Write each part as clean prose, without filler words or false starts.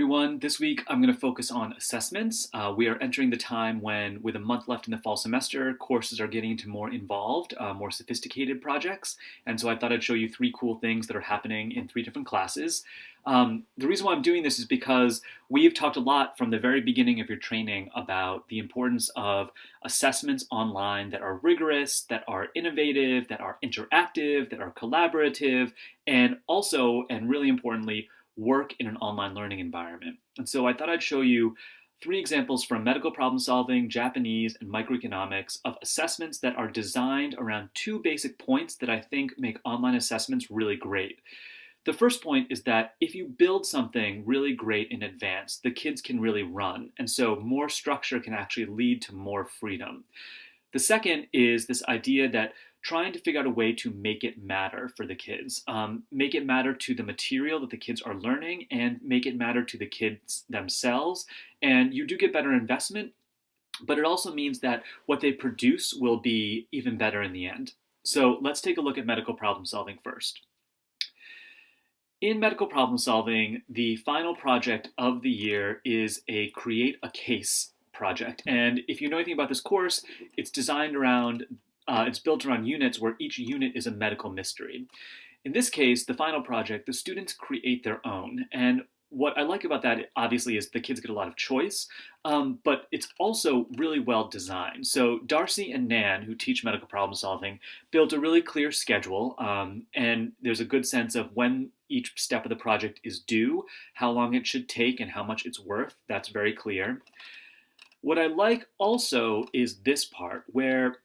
everyone. This week I'm going to focus on assessments. We are entering the time when, with a month left in the fall semester, courses are getting into more involved, more sophisticated projects. And so I thought I'd show you three cool things that are happening in three different classes. The reason why I'm doing this is because we've talked a lot from the very beginning of your training about the importance of assessments online that are rigorous, that are innovative, that are interactive, that are collaborative, and also, and really importantly, work in an online learning environment. And so I thought I'd show you three examples from medical problem solving, Japanese, and microeconomics of assessments that are designed around two basic points that I think make online assessments really great. The first point is that if you build something really great in advance, the kids can really run. And so more structure can actually lead to more freedom. The second is this idea that trying to figure out a way to make it matter for the kids, make it matter to the material that the kids are learning, and make it matter to the kids themselves. And you do get better investment, but it also means that what they produce will be even better in the end. So let's take a look at medical problem solving first. In medical problem solving, the final project of the year is a create a case project. And if you know anything about this course, it's designed around, it's built around units where each unit is a medical mystery. In this case, the final project, the students create their own. And what I like about that, obviously, is the kids get a lot of choice, but it's also really well designed. So Darcy and Nan, who teach medical problem solving, built a really clear schedule, and there's a good sense of when each step of the project is due, how long it should take, and how much it's worth. That's very clear. What I like also is this part where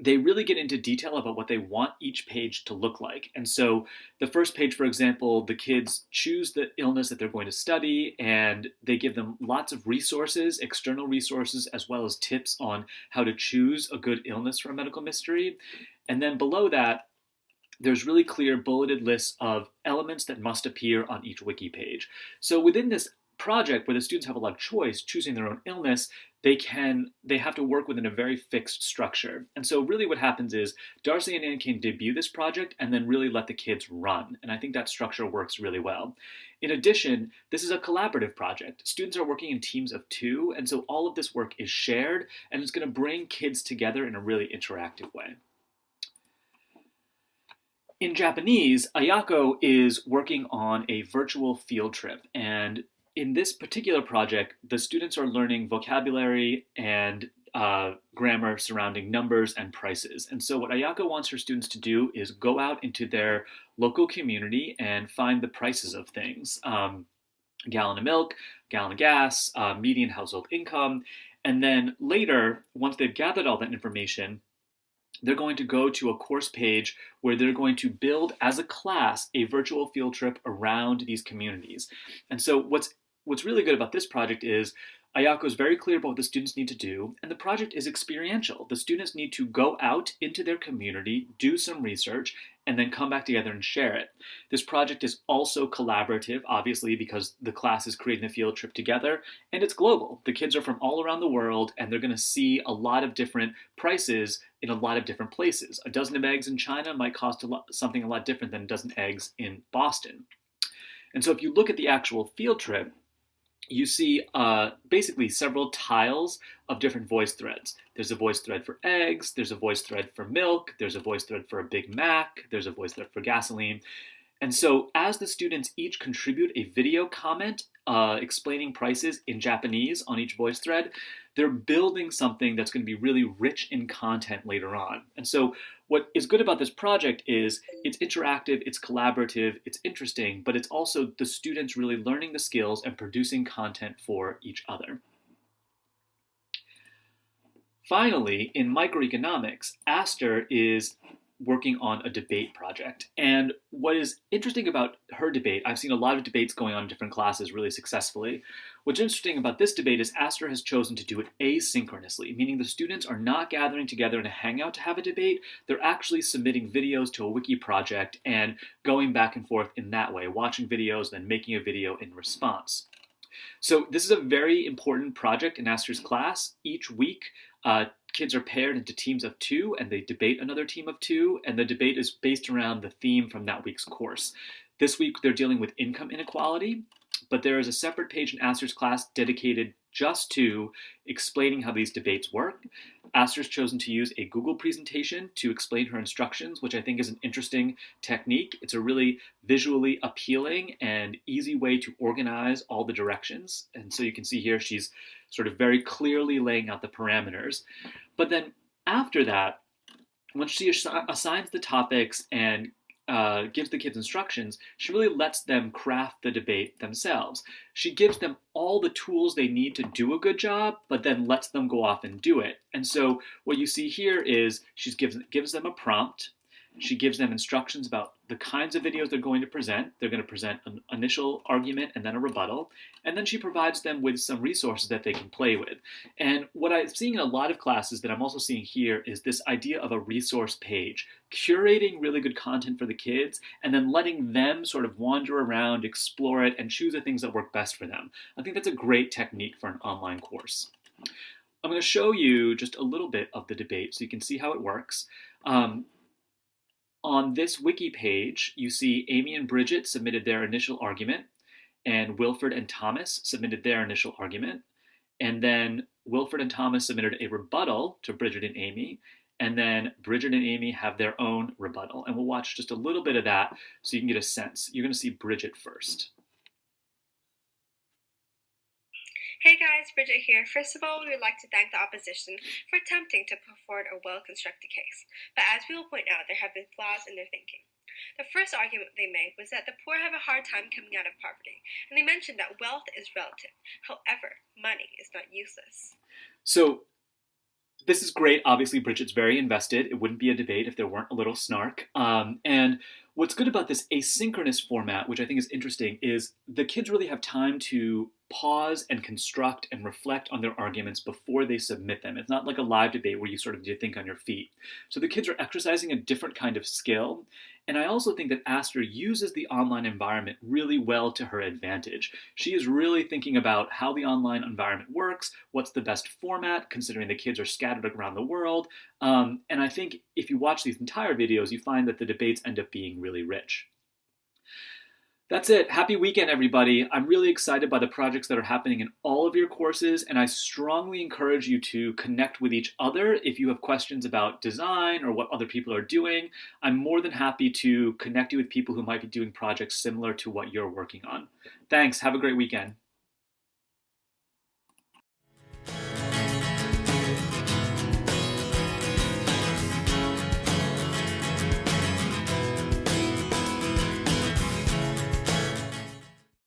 they really get into detail about what they want each page to look like. And so the first page, for example, the kids choose the illness that they're going to study, and they give them lots of resources, external resources, as well as tips on how to choose a good illness for a medical mystery. And then below that, there's really clear bulleted lists of elements that must appear on each wiki page. So within this project where the students have a lot of choice, choosing their own illness, they have to work within a very fixed structure. And so really what happens is Darcy and Ann can debut this project and then really let the kids run. And I think that structure works really well. In addition, this is a collaborative project. Students are working in teams of two, and so all of this work is shared, and it's going to bring kids together in a really interactive way. In Japanese, Ayako is working on a virtual field trip, and in this particular project, the students are learning vocabulary and grammar surrounding numbers and prices. And so what Ayako wants her students to do is go out into their local community and find the prices of things. Gallon of milk, gallon of gas, median household income. And then later, once they've gathered all that information, they're going to go to a course page where they're going to build as a class a virtual field trip around these communities. And so what's really good about this project is Ayako is very clear about what the students need to do, and the project is experiential. The students need to go out into their community, do some research, and then come back together and share it. This project is also collaborative, obviously, because the class is creating the field trip together, and it's global. The kids are from all around the world, and they're going to see a lot of different prices in a lot of different places. A dozen of eggs in China might cost something a lot different than a dozen eggs in Boston. And so if you look at the actual field trip, you see basically several tiles of different voice threads. There's a voice thread for eggs, there's a voice thread for milk, there's a voice thread for a Big Mac, there's a voice thread for gasoline. And so as the students each contribute a video comment explaining prices in Japanese on each voice thread, they're building something that's going to be really rich in content later on. And so what is good about this project is it's interactive, it's collaborative, it's interesting, but it's also the students really learning the skills and producing content for each other. Finally, in microeconomics, Aster is working on a debate project. And what is interesting about her debate, I've seen a lot of debates going on in different classes really successfully. What's interesting about this debate is Aster has chosen to do it asynchronously, meaning the students are not gathering together in a hangout to have a debate. They're actually submitting videos to a wiki project and going back and forth in that way, watching videos, then making a video in response. So this is a very important project in Aster's class. Each week, kids are paired into teams of two, and they debate another team of two, and the debate is based around the theme from that week's course. This week, they're dealing with income inequality. but there is a separate page in Aster's class dedicated just to explaining how these debates work. Aster's chosen to use a Google presentation to explain her instructions, which I think is an interesting technique. It's a really visually appealing and easy way to organize all the directions. And so you can see here she's sort of very clearly laying out the parameters. But then after that, once she assigns the topics and gives the kids instructions, she really lets them craft the debate themselves. She gives them all the tools they need to do a good job, but then lets them go off and do it. And so what you see here is she gives them a prompt. She gives them instructions about the kinds of videos they're going to present. They're going to present an initial argument and then a rebuttal. And then she provides them with some resources that they can play with. And what I'm seeing in a lot of classes that I'm also seeing here is this idea of a resource page, curating really good content for the kids and then letting them sort of wander around, explore it, and choose the things that work best for them. I think that's a great technique for an online course. I'm going to show you just a little bit of the debate so you can see how it works. On this wiki page, you see Amy and Bridget submitted their initial argument, and Wilford and Thomas submitted their initial argument, and then Wilford and Thomas submitted a rebuttal to Bridget and Amy, and then Bridget and Amy have their own rebuttal. And we'll watch just a little bit of that so you can get a sense. You're going to see Bridget first. Hey guys, Bridget here. First of all, we would like to thank the opposition for attempting to put forward a well-constructed case, but as we will point out, there have been flaws in their thinking. The first argument they made was that the poor have a hard time coming out of poverty, and they mentioned that wealth is relative. However, money is not useless. So this is great. Obviously, Bridget's very invested. It wouldn't be a debate if there weren't a little snark. And what's good about this asynchronous format, which I think is interesting, is the kids really have time to pause and construct and reflect on their arguments before they submit them. It's not like a live debate where you sort of need to think on your feet. So the kids are exercising a different kind of skill. And I also think that Aster uses the online environment really well to her advantage. She is really thinking about how the online environment works, what's the best format, considering the kids are scattered around the world. And I think if you watch these entire videos, you find that the debates end up being really rich. That's it. Happy weekend, everybody. I'm really excited by the projects that are happening in all of your courses, and I strongly encourage you to connect with each other if you have questions about design or what other people are doing. I'm more than happy to connect you with people who might be doing projects similar to what you're working on. Thanks. Have a great weekend.